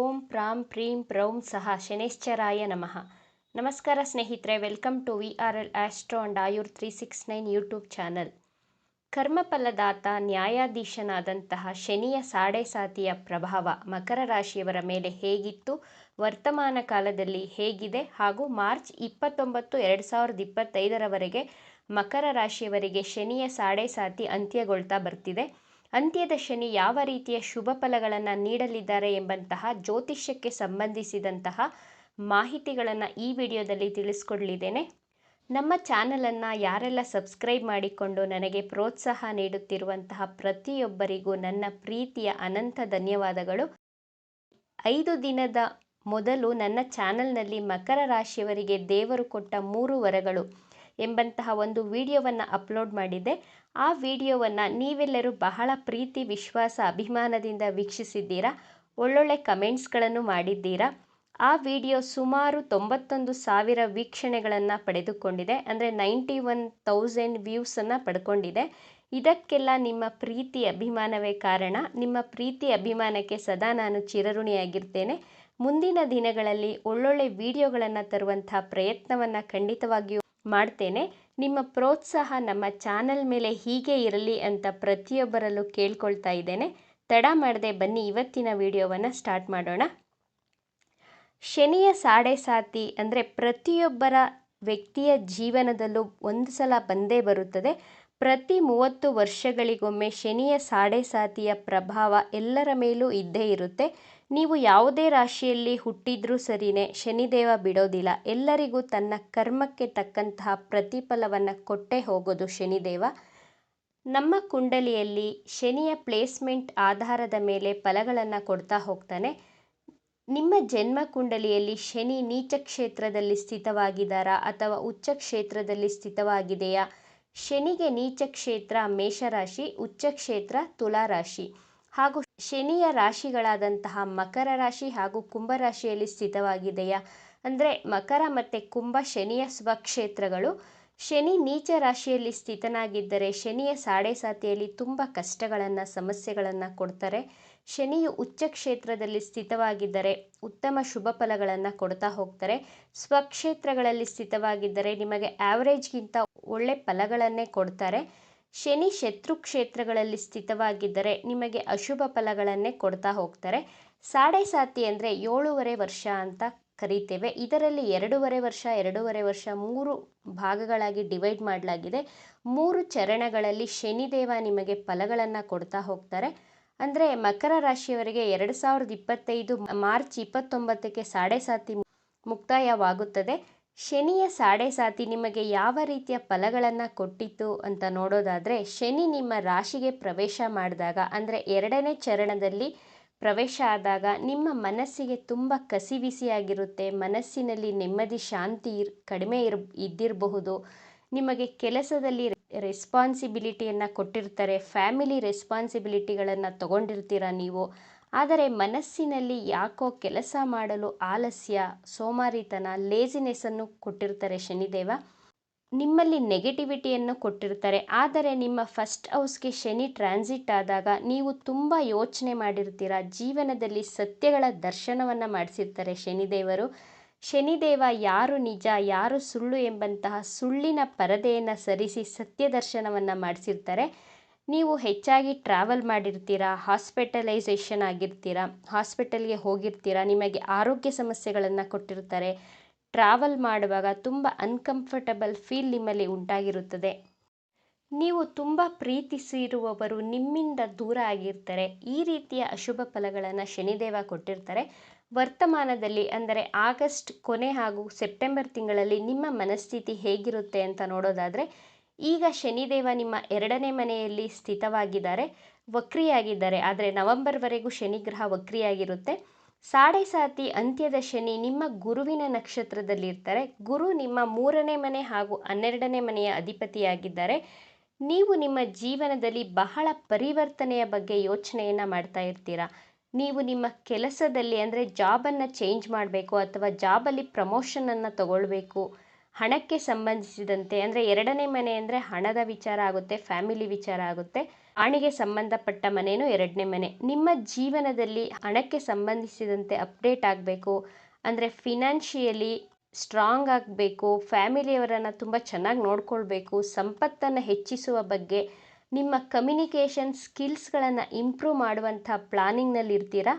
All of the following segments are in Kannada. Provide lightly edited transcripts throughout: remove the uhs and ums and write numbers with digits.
ಓಂ ಪ್ರಾಂ ಪ್ರೀಂ ಪ್ರೌಂ ಸಹ ಶನೈಶ್ಚರಾಯ ನಮಃ. ನಮಸ್ಕಾರ ಸ್ನೇಹಿತರೆ, welcome to VRL astro and Ayur 369 YouTube channel. ಕರ್ಮಫಲದಾತ ನ್ಯಾಯಾಧೀಶನಾದಂತಹ ಶನಿಯ ಸಾಡೆಸಾತಿಯ ಪ್ರಭಾವ ಮಕರ ರಾಶಿಯವರ ಮೇಲೆ ಹೇಗಿತ್ತು, ವರ್ತಮಾನ ಕಾಲದಲ್ಲಿ ಹೇಗಿದೆ ಹಾಗೂ ಮಾರ್ಚ್ 29, 2025ರವರೆಗೆ ಮಕರ ರಾಶಿಯವರಿಗೆ ಶನಿಯ ಸಾಡೆಸಾತಿ ಅಂತ್ಯಗೊಳ್ತಾ ಬರ್ತಿದೆ. ಅಂತ್ಯದ ಶನಿ ಯಾವ ರೀತಿಯ ಶುಭ ಫಲಗಳನ್ನು ನೀಡಲಿದ್ದಾರೆ ಎಂಬಂತಹ ಜ್ಯೋತಿಷ್ಯಕ್ಕೆ ಸಂಬಂಧಿಸಿದಂತಹ ಮಾಹಿತಿಗಳನ್ನು ಈ ವಿಡಿಯೋದಲ್ಲಿ ತಿಳಿಸ್ಕೊಡಲಿದ್ದೇನೆ. ನಮ್ಮ ಚಾನಲನ್ನು ಯಾರೆಲ್ಲ ಸಬ್ಸ್ಕ್ರೈಬ್ ಮಾಡಿಕೊಂಡು ನನಗೆ ಪ್ರೋತ್ಸಾಹ ನೀಡುತ್ತಿರುವಂತಹ ಪ್ರತಿಯೊಬ್ಬರಿಗೂ ನನ್ನ ಪ್ರೀತಿಯ ಅನಂತ ಧನ್ಯವಾದಗಳು. 5 ದಿನದ ಮೊದಲು ನನ್ನ ಚಾನಲ್ನಲ್ಲಿ ಮಕರ ರಾಶಿಯವರಿಗೆ ದೇವರು ಕೊಟ್ಟ 3 ವರಗಳು ಎಂಬಂತಹ ಒಂದು ವಿಡಿಯೋವನ್ನು ಅಪ್ಲೋಡ್ ಮಾಡಿದ್ದೆ. ಆ ವಿಡಿಯೋವನ್ನು ನೀವೆಲ್ಲರೂ ಬಹಳ ಪ್ರೀತಿ, ವಿಶ್ವಾಸ, ಅಭಿಮಾನದಿಂದ ವೀಕ್ಷಿಸಿದ್ದೀರಾ. ಒಳ್ಳೊಳ್ಳೆ ಕಮೆಂಟ್ಸ್ಗಳನ್ನು ಮಾಡಿದ್ದೀರಾ. ಆ ವಿಡಿಯೋ ಸುಮಾರು 91,000 ವೀಕ್ಷಣೆಗಳನ್ನು ಪಡೆದುಕೊಂಡಿದೆ. ಅಂದರೆ 91,000 ವ್ಯೂಸನ್ನು ಪಡ್ಕೊಂಡಿದೆ. ಇದಕ್ಕೆಲ್ಲ ನಿಮ್ಮ ಪ್ರೀತಿ ಅಭಿಮಾನವೇ ಕಾರಣ. ನಿಮ್ಮ ಪ್ರೀತಿ ಅಭಿಮಾನಕ್ಕೆ ಸದಾ ನಾನು ಚಿರಋಣಿಯಾಗಿರ್ತೇನೆ. ಮುಂದಿನ ದಿನಗಳಲ್ಲಿ ಒಳ್ಳೊಳ್ಳೆ ವಿಡಿಯೋಗಳನ್ನು ತರುವಂತಹ ಪ್ರಯತ್ನವನ್ನು ಖಂಡಿತವಾಗಿಯೂ ಮಾಡ್ತೇನೆ. ನಿಮ್ಮ ಪ್ರೋತ್ಸಾಹ ನಮ್ಮ ಚಾನಲ್ ಮೇಲೆ ಹೀಗೆ ಇರಲಿ ಅಂತ ಪ್ರತಿಯೊಬ್ಬರಲ್ಲೂ ಕೇಳ್ಕೊಳ್ತಾ ಇದ್ದೇನೆ. ತಡ ಮಾಡದೆ ಬನ್ನಿ ಇವತ್ತಿನ ವಿಡಿಯೋವನ್ನು ಸ್ಟಾರ್ಟ್ ಮಾಡೋಣ. ಶನಿಯ ಸಾಡೆಸಾತಿ ಅಂದರೆ ಪ್ರತಿಯೊಬ್ಬರ ವ್ಯಕ್ತಿಯ ಜೀವನದಲ್ಲೂ ಒಂದು ಸಲ ಬಂದೇ ಬರುತ್ತದೆ. ಪ್ರತಿ 30 ವರ್ಷಗಳಿಗೊಮ್ಮೆ ಶನಿಯ ಸಾಡೆಸಾತಿಯ ಪ್ರಭಾವ ಎಲ್ಲರ ಮೇಲೂ ಇದ್ದೇ ಇರುತ್ತೆ. ನೀವು ಯಾವುದೇ ರಾಶಿಯಲ್ಲಿ ಹುಟ್ಟಿದ್ರೂ ಸರಿಯೇ, ಶನಿದೇವ ಬಿಡೋದಿಲ್ಲ. ಎಲ್ಲರಿಗೂ ತನ್ನ ಕರ್ಮಕ್ಕೆ ತಕ್ಕಂತಹ ಪ್ರತಿಫಲವನ್ನು ಕೊಟ್ಟೇ ಹೋಗೋದು ಶನಿದೇವ. ನಮ್ಮ ಕುಂಡಲಿಯಲ್ಲಿ ಶನಿಯ ಪ್ಲೇಸ್ಮೆಂಟ್ ಆಧಾರದ ಮೇಲೆ ಫಲಗಳನ್ನು ಕೊಡ್ತಾ ಹೋಗ್ತಾನೆ. ನಿಮ್ಮ ಜನ್ಮ ಕುಂಡಲಿಯಲ್ಲಿ ಶನಿ ನೀಚ ಕ್ಷೇತ್ರದಲ್ಲಿ ಸ್ಥಿತವಾಗಿದ್ದಾರಾ ಅಥವಾ ಉಚ್ಚ ಕ್ಷೇತ್ರದಲ್ಲಿ ಸ್ಥಿತವಾಗಿದೆಯಾ? ಶನಿಗೆ ನೀಚ ಕ್ಷೇತ್ರ ಮೇಷರಾಶಿ, ಉಚ್ಚ ಕ್ಷೇತ್ರ ತುಲಾರಾಶಿ ಹಾಗೂ ಶನಿಯ ರಾಶಿಗಳಾದಂತಹ ಮಕರ ರಾಶಿ ಹಾಗೂ ಕುಂಭರಾಶಿಯಲ್ಲಿ ಸ್ಥಿತವಾಗಿದೆಯಾ? ಅಂದರೆ ಮಕರ ಮತ್ತು ಕುಂಭ ಶನಿಯ ಸ್ವಕ್ಷೇತ್ರಗಳು. ಶನಿ ನೀಚ ರಾಶಿಯಲ್ಲಿ ಸ್ಥಿತನಾಗಿದ್ದರೆ ಶನಿಯ ಸಾಡೆಸಾತಿಯಲ್ಲಿ ತುಂಬ ಕಷ್ಟಗಳನ್ನು, ಸಮಸ್ಯೆಗಳನ್ನು ಕೊಡ್ತಾರೆ. ಶನಿಯು ಉಚ್ಚ ಕ್ಷೇತ್ರದಲ್ಲಿ ಸ್ಥಿತವಾಗಿದ್ದರೆ ಉತ್ತಮ ಶುಭ ಫಲಗಳನ್ನು ಕೊಡ್ತಾ ಹೋಗ್ತಾರೆ. ಸ್ವಕ್ಷೇತ್ರಗಳಲ್ಲಿ ಸ್ಥಿತವಾಗಿದ್ದರೆ ನಿಮಗೆ ಆ್ಯಾವ್ರೇಜ್ಗಿಂತ ಒಳ್ಳೆ ಫಲಗಳನ್ನೇ ಕೊಡ್ತಾರೆ. ಶನಿ ಶತ್ರು ಕ್ಷೇತ್ರಗಳಲ್ಲಿ ಸ್ಥಿತವಾಗಿದ್ದರೆ ನಿಮಗೆ ಅಶುಭ ಫಲಗಳನ್ನೇ ಕೊಡ್ತಾ ಹೋಗ್ತಾರೆ. ಸಾಡೆಸಾತಿ ಅಂದರೆ 7.5 ವರ್ಷ ಅಂತ ಕರೀತೇವೆ. ಇದರಲ್ಲಿ 2.5 ವರ್ಷ, 2.5 ವರ್ಷ 3 ಭಾಗಗಳಾಗಿ ಡಿವೈಡ್ ಮಾಡಲಾಗಿದೆ. 3 ಚರಣಗಳಲ್ಲಿ ಶನಿದೇವ ನಿಮಗೆ ಫಲಗಳನ್ನು ಕೊಡ್ತಾ ಹೋಗ್ತಾರೆ. ಅಂದರೆ ಮಕರ ರಾಶಿಯವರಿಗೆ 2025 ಮಾರ್ಚ್ 29ಕ್ಕೆ ಸಾಡೆಸಾತಿ ಮುಕ್ತಾಯವಾಗುತ್ತದೆ. ಶನಿಯ ಸಾಡೆಸಾತಿ ನಿಮಗೆ ಯಾವ ರೀತಿಯ ಫಲಗಳನ್ನು ಕೊಟ್ಟಿತ್ತು ಅಂತ ನೋಡೋದಾದರೆ, ಶನಿ ನಿಮ್ಮ ರಾಶಿಗೆ ಪ್ರವೇಶ ಮಾಡಿದಾಗ ಅಂದರೆ 2ನೇ ಚರಣದಲ್ಲಿ ಪ್ರವೇಶ ಆದಾಗ ನಿಮ್ಮ ಮನಸ್ಸಿಗೆ ತುಂಬ ಕಸಿವಿಸಿಯಾಗಿರುತ್ತೆ. ಮನಸ್ಸಿನಲ್ಲಿ ನೆಮ್ಮದಿ, ಶಾಂತಿ ಕಡಿಮೆ ಇದ್ದಿರಬಹುದು. ನಿಮಗೆ ಕೆಲಸದಲ್ಲಿ ರೆಸ್ಪಾನ್ಸಿಬಿಲಿಟಿಯನ್ನು ಕೊಟ್ಟಿರ್ತಾರೆ. ಫ್ಯಾಮಿಲಿ ರೆಸ್ಪಾನ್ಸಿಬಿಲಿಟಿಗಳನ್ನು ತಗೊಂಡಿರ್ತೀರ ನೀವು. ಆದರೆ ಮನಸ್ಸಿನಲ್ಲಿ ಯಾಕೋ ಕೆಲಸ ಮಾಡಲು ಆಲಸ್ಯ, ಸೋಮಾರಿತನ, ಲೇಜಿನೆಸ್ಸನ್ನು ಕೊಟ್ಟಿರ್ತಾರೆ ಶನಿದೇವ. ನಿಮ್ಮಲ್ಲಿ ನೆಗೆಟಿವಿಟಿಯನ್ನು ಕೊಟ್ಟಿರ್ತಾರೆ. ಆದರೆ ನಿಮ್ಮ ಫಸ್ಟ್ ಹೌಸ್ಗೆ ಶನಿ ಟ್ರಾನ್ಸಿಟ್ ಆದಾಗ ನೀವು ತುಂಬ ಯೋಚನೆ ಮಾಡಿರ್ತೀರ. ಜೀವನದಲ್ಲಿ ಸತ್ಯಗಳ ದರ್ಶನವನ್ನು ಮಾಡಿಸಿರ್ತಾರೆ ಶನಿದೇವರು. ಶನಿದೇವ ಯಾರು ನಿಜ, ಯಾರು ಸುಳ್ಳು ಎಂಬಂತಹ ಸುಳ್ಳಿನ ಪರದೆಯನ್ನು ಸರಿಸಿ ಸತ್ಯ ದರ್ಶನವನ್ನು ಮಾಡಿಸಿರ್ತಾರೆ. ನೀವು ಹೆಚ್ಚಾಗಿ ಟ್ರಾವೆಲ್ ಮಾಡಿರ್ತೀರಾ, ಹಾಸ್ಪಿಟಲೈಸೇಷನ್ ಆಗಿರ್ತೀರಾ, ಹಾಸ್ಪಿಟಲ್ಗೆ ಹೋಗಿರ್ತೀರಾ, ನಿಮಗೆ ಆರೋಗ್ಯ ಸಮಸ್ಯೆಗಳನ್ನು ಕೊಟ್ಟಿರ್ತಾರೆ. ಟ್ರಾವೆಲ್ ಮಾಡುವಾಗ ತುಂಬ ಅನ್ಕಂಫರ್ಟಬಲ್ ಫೀಲ್ ನಿಮ್ಮಲ್ಲಿ ಉಂಟಾಗಿರುತ್ತದೆ. ನೀವು ತುಂಬ ಪ್ರೀತಿಸಿರುವವರು ನಿಮ್ಮಿಂದ ದೂರ ಆಗಿರ್ತಾರೆ. ಈ ರೀತಿಯ ಅಶುಭ ಫಲಗಳನ್ನು ಶನಿದೇವ ಕೊಟ್ಟಿರ್ತಾರೆ. ವರ್ತಮಾನದಲ್ಲಿ ಅಂದರೆ ಆಗಸ್ಟ್ ಕೊನೆ ಹಾಗೂ ಸೆಪ್ಟೆಂಬರ್ ತಿಂಗಳಲ್ಲಿ ನಿಮ್ಮ ಮನಸ್ಥಿತಿ ಹೇಗಿರುತ್ತೆ ಅಂತ ನೋಡೋದಾದರೆ, ಈಗ ಶನಿದೇವ ನಿಮ್ಮ 2ನೇ ಮನೆಯಲ್ಲಿ ಸ್ಥಿತವಾಗಿದ್ದಾರೆ, ವಕ್ರಿಯಾಗಿದ್ದಾರೆ. ಆದರೆ ನವೆಂಬರ್ವರೆಗೂ ಶನಿಗ್ರಹ ವಕ್ರಿಯಾಗಿರುತ್ತೆ. ಸಾಡೆಸಾತಿ ಅಂತ್ಯದ ಶನಿ ನಿಮ್ಮ ಗುರುವಿನ ನಕ್ಷತ್ರದಲ್ಲಿರ್ತಾರೆ. ಗುರು ನಿಮ್ಮ 3ನೇ ಮನೆ ಹಾಗೂ 12ನೇ ಮನೆಯ ಅಧಿಪತಿಯಾಗಿದ್ದಾರೆ. ನೀವು ನಿಮ್ಮ ಜೀವನದಲ್ಲಿ ಬಹಳ ಪರಿವರ್ತನೆಯ ಬಗ್ಗೆ ಯೋಚನೆಯನ್ನು ಮಾಡ್ತಾ ಇರ್ತೀರಾ. ನೀವು ನಿಮ್ಮ ಕೆಲಸದಲ್ಲಿ ಅಂದರೆ ಜಾಬನ್ನು ಚೇಂಜ್ ಮಾಡಬೇಕು ಅಥವಾ ಜಾಬಲ್ಲಿ ಪ್ರಮೋಷನನ್ನು ತಗೊಳ್ಬೇಕು. ಹಣಕ್ಕೆ ಸಂಬಂಧಿಸಿದಂತೆ ಅಂದರೆ 2ನೇ ಮನೆ ಅಂದರೆ ಹಣದ ವಿಚಾರ ಆಗುತ್ತೆ, ಫ್ಯಾಮಿಲಿ ವಿಚಾರ ಆಗುತ್ತೆ. ಆಣಿಗೆ ಸಂಬಂಧಪಟ್ಟ ಮನೆಯೂ 2ನೇ ಮನೆ. ನಿಮ್ಮ ಜೀವನದಲ್ಲಿ ಹಣಕ್ಕೆ ಸಂಬಂಧಿಸಿದಂತೆ ಅಪ್ಡೇಟ್ ಆಗಬೇಕು ಅಂದರೆ ಫಿನಾನ್ಷಿಯಲಿ ಸ್ಟ್ರಾಂಗ್ ಆಗಬೇಕು, ಫ್ಯಾಮಿಲಿಯವರನ್ನು ತುಂಬ ಚೆನ್ನಾಗಿ ನೋಡ್ಕೊಳ್ಬೇಕು, ಸಂಪತ್ತನ್ನು ಹೆಚ್ಚಿಸುವ ಬಗ್ಗೆ ನಿಮ್ಮ ಕಮ್ಯುನಿಕೇಷನ್ ಸ್ಕಿಲ್ಸ್ಗಳನ್ನು ಇಂಪ್ರೂವ್ ಮಾಡುವಂಥ ಪ್ಲಾನಿಂಗ್ನಲ್ಲಿರ್ತೀರಾ.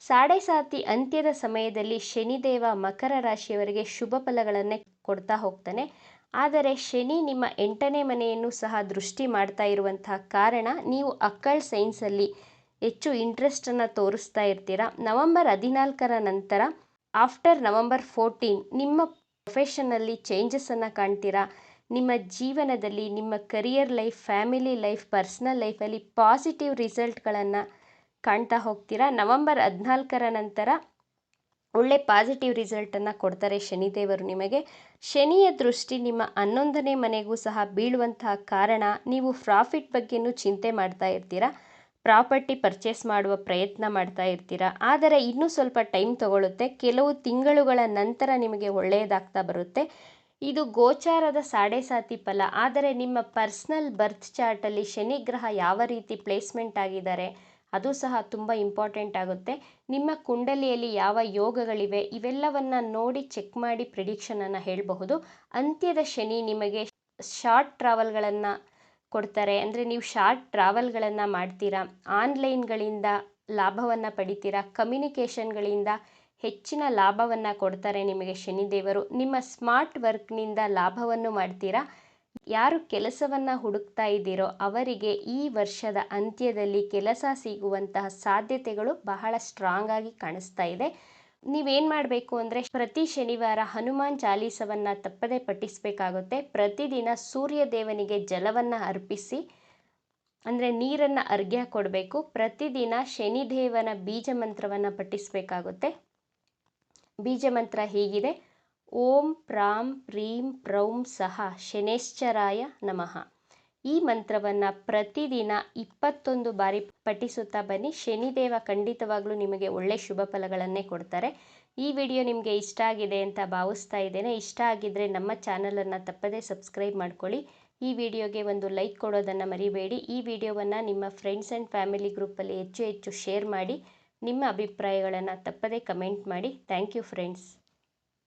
ಸಾಡೆ ಸಾತಿ ಅಂತ್ಯದ ಸಮಯದಲ್ಲಿ ಶನಿದೇವ ಮಕರ ರಾಶಿಯವರಿಗೆ ಶುಭ ಫಲಗಳನ್ನೇ ಕೊಡ್ತಾ ಹೋಗ್ತಾನೆ. ಆದರೆ ಶನಿ ನಿಮ್ಮ 8ನೇ ಮನೆಯನ್ನು ಸಹ ದೃಷ್ಟಿ ಮಾಡ್ತಾ ಇರುವಂತಹ ಕಾರಣ ನೀವು ಅಕ್ಕಳ್ ಸೈನ್ಸಲ್ಲಿ ಹೆಚ್ಚು ಇಂಟ್ರೆಸ್ಟನ್ನು ತೋರಿಸ್ತಾ ಇರ್ತೀರಾ. ನವಂಬರ್ 14ರ ನಂತರ ಆಫ್ಟರ್ ನವಂಬರ್ 14 ನಿಮ್ಮ ಪ್ರೊಫೆಷನಲ್ಲಿ ಚೇಂಜಸನ್ನು ಕಾಣ್ತೀರಾ. ನಿಮ್ಮ ಜೀವನದಲ್ಲಿ ನಿಮ್ಮ career life, family life, personal ಲೈಫಲ್ಲಿ ಪಾಸಿಟಿವ್ ರಿಸಲ್ಟ್ಗಳನ್ನು ಕಾಣ್ತಾ ಹೋಗ್ತೀರಾ. ನವಂಬರ್ 14ರ ನಂತರ ಒಳ್ಳೆ ಪಾಸಿಟಿವ್ ರಿಸಲ್ಟನ್ನು ಕೊಡ್ತಾರೆ ಶನಿದೇವರು ನಿಮಗೆ. ಶನಿಯ ದೃಷ್ಟಿ ನಿಮ್ಮ 11ನೇ ಮನೆಗೂ ಸಹ ಬೀಳುವಂತಹ ಕಾರಣ ನೀವು ಪ್ರಾಫಿಟ್ ಬಗ್ಗೆನೂ ಚಿಂತೆ ಮಾಡ್ತಾ ಇರ್ತೀರಾ. ಪ್ರಾಪರ್ಟಿ ಪರ್ಚೇಸ್ ಮಾಡುವ ಪ್ರಯತ್ನ ಮಾಡ್ತಾ ಇರ್ತೀರಾ. ಆದರೆ ಇನ್ನೂ ಸ್ವಲ್ಪ ಟೈಮ್ ತಗೊಳ್ಳುತ್ತೆ. ಕೆಲವು ತಿಂಗಳುಗಳ ನಂತರ ನಿಮಗೆ ಒಳ್ಳೆಯದಾಗ್ತಾ ಬರುತ್ತೆ. ಇದು ಗೋಚಾರದ ಸಾಡೆ ಸಾತಿ ಫಲ. ಆದರೆ ನಿಮ್ಮ ಪರ್ಸ್ನಲ್ ಬರ್ತ್ ಚಾರ್ಟಲ್ಲಿ ಶನಿ ಗ್ರಹ ಯಾವ ರೀತಿ ಪ್ಲೇಸ್ಮೆಂಟ್ ಆಗಿದ್ದಾರೆ ಅದು ಸಹ ತುಂಬ ಇಂಪಾರ್ಟೆಂಟ್ ಆಗುತ್ತೆ. ನಿಮ್ಮ ಕುಂಡಲಿಯಲ್ಲಿ ಯಾವ ಯೋಗಗಳಿವೆ ಇವೆಲ್ಲವನ್ನು ನೋಡಿ ಚೆಕ್ ಮಾಡಿ ಪ್ರಿಡಿಕ್ಷನನ್ನು ಹೇಳಬಹುದು. ಅಂತ್ಯದ ಶನಿ ನಿಮಗೆ ಶಾರ್ಟ್ ಟ್ರಾವೆಲ್ಗಳನ್ನು ಕೊಡ್ತಾರೆ. ಅಂದರೆ ನೀವು ಶಾರ್ಟ್ ಟ್ರಾವೆಲ್ಗಳನ್ನು ಮಾಡ್ತೀರಾ, ಆನ್ಲೈನ್ಗಳಿಂದ ಲಾಭವನ್ನು ಪಡಿತೀರಾ, ಕಮ್ಯುನಿಕೇಷನ್ಗಳಿಂದ ಹೆಚ್ಚಿನ ಲಾಭವನ್ನು ಕೊಡ್ತಾರೆ ನಿಮಗೆ ಶನಿದೇವರು. ನಿಮ್ಮ ಸ್ಮಾರ್ಟ್ ವರ್ಕ್ನಿಂದ ಲಾಭವನ್ನು ಮಾಡ್ತೀರಾ. ಯಾರು ಕೆಲಸವನ್ನು ಹುಡುಕ್ತಾ ಇದ್ದೀರೋ ಅವರಿಗೆ ಈ ವರ್ಷದ ಅಂತ್ಯದಲ್ಲಿ ಕೆಲಸ ಸಿಗುವಂತಹ ಸಾಧ್ಯತೆಗಳು ಬಹಳ ಸ್ಟ್ರಾಂಗ್ ಆಗಿ ಕಾಣಿಸ್ತಾ ಇದೆ. ನೀವೇನು ಮಾಡಬೇಕು ಅಂದರೆ ಪ್ರತಿ ಶನಿವಾರ ಹನುಮಾನ್ ಚಾಲೀಸವನ್ನು ತಪ್ಪದೇ ಪಠಿಸಬೇಕಾಗುತ್ತೆ. ಪ್ರತಿದಿನ ಸೂರ್ಯ ದೇವನಿಗೆ ಜಲವನ್ನು ಅರ್ಪಿಸಿ ಅಂದರೆ ನೀರನ್ನು ಅರ್ಘ್ಯ ಕೊಡಬೇಕು. ಪ್ರತಿದಿನ ಶನಿದೇವನ ಬೀಜ ಮಂತ್ರವನ್ನು ಪಠಿಸಬೇಕಾಗುತ್ತೆ. ಬೀಜ ಮಂತ್ರ ಹೀಗಿದೆ: ಓಂ ಪ್ರಾಂ ಪ್ರೀಂ ಪ್ರೌಂ ಸಹ ಶನೇಶ್ಚರಾಯ ನಮಃ. ಈ ಮಂತ್ರವನ್ನು ಪ್ರತಿದಿನ 21 ಬಾರಿ ಪಠಿಸುತ್ತಾ ಬನ್ನಿ. ಶನಿದೇವ ಖಂಡಿತವಾಗ್ಲೂ ನಿಮಗೆ ಒಳ್ಳೆ ಶುಭ ಫಲಗಳನ್ನೇ ಕೊಡ್ತಾರೆ. ಈ ವಿಡಿಯೋ ನಿಮಗೆ ಇಷ್ಟ ಆಗಿದೆ ಅಂತ ಭಾವಿಸ್ತಾ ಇದ್ದೇನೆ. ಇಷ್ಟ ಆಗಿದ್ದರೆ ನಮ್ಮ ಚಾನಲನ್ನು ತಪ್ಪದೇ ಸಬ್ಸ್ಕ್ರೈಬ್ ಮಾಡ್ಕೊಳ್ಳಿ. ಈ ವಿಡಿಯೋಗೆ ಒಂದು ಲೈಕ್ ಕೊಡೋದನ್ನು ಮರಿಬೇಡಿ. ಈ ವಿಡಿಯೋವನ್ನು ನಿಮ್ಮ ಫ್ರೆಂಡ್ಸ್ ಆ್ಯಂಡ್ ಫ್ಯಾಮಿಲಿ ಗ್ರೂಪಲ್ಲಿ ಹೆಚ್ಚು ಶೇರ್ ಮಾಡಿ. ನಿಮ್ಮ ಅಭಿಪ್ರಾಯಗಳನ್ನು ತಪ್ಪದೇ ಕಮೆಂಟ್ ಮಾಡಿ. Thank you friends.